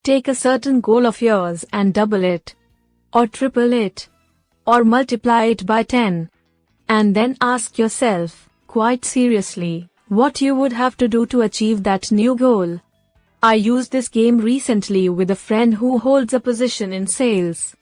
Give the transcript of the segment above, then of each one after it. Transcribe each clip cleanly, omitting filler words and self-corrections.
Take a certain goal of yours and double it, or triple it, or multiply it by 10. And then ask yourself, quite seriously, what you would have to do to achieve that new goal. I used this game recently with a friend who holds a position in sales.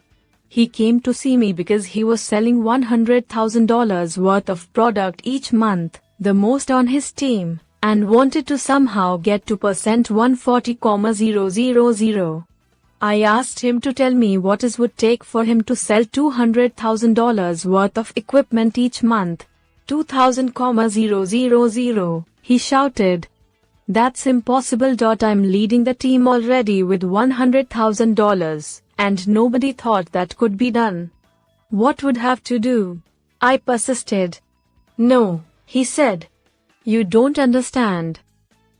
He came to see me because he was selling $100,000 worth of product each month, the most on his team, and wanted to somehow get to %140,000. I asked him to tell me what it would take for him to sell $200,000 worth of equipment each month. 2,000,000, he shouted. That's impossible. I'm leading the team already with $100,000, and nobody thought that could be done. What would have to do? I persisted. No, he said. You don't understand.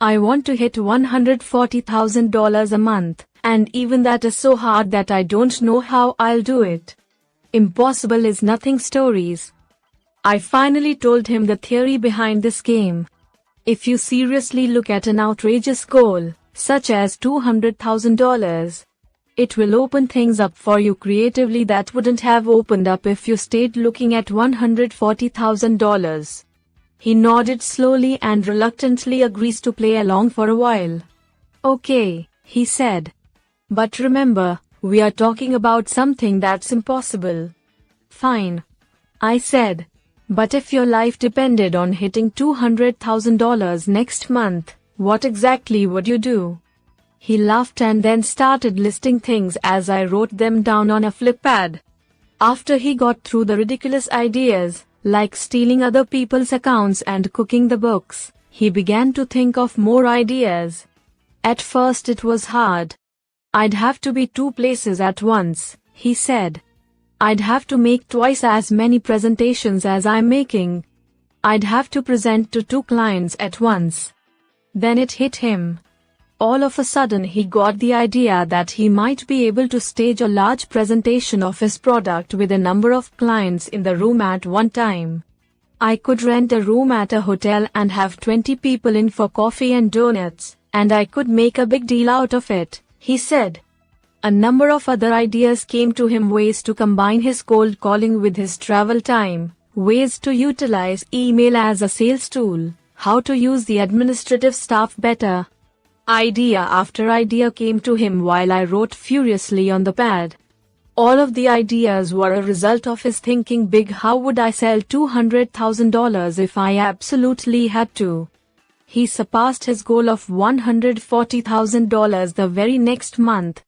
I want to hit $140,000 a month, and even that is so hard that I don't know how I'll do it. Impossible is nothing stories. I finally told him the theory behind this game. If you seriously look at an outrageous goal, such as $200,000, it will open things up for you creatively that wouldn't have opened up if you stayed looking at $140,000. He nodded slowly and reluctantly agrees to play along for a while. Okay, he said. But remember, we are talking about something that's impossible. Fine, I said. But if your life depended on hitting $200,000 next month, what exactly would you do? He laughed and then started listing things as I wrote them down on a flip pad. After he got through the ridiculous ideas, like stealing other people's accounts and cooking the books, he began to think of more ideas. At first it was hard. I'd have to be 2 places at once, he said. I'd have to make twice as many presentations as I'm making. I'd have to present to 2 clients at once. Then it hit him. All of a sudden he got the idea that he might be able to stage a large presentation of his product with a number of clients in the room at one time. I could rent a room at a hotel and have 20 people in for coffee and donuts, and I could make a big deal out of it, he said. A number of other ideas came to him: ways to combine his cold calling with his travel time, ways to utilize email as a sales tool, how to use the administrative staff better. Idea after idea came to him while I wrote furiously on the pad. All of the ideas were a result of his thinking big. How would I sell $200,000 if I absolutely had to? He surpassed his goal of $140,000 the very next month,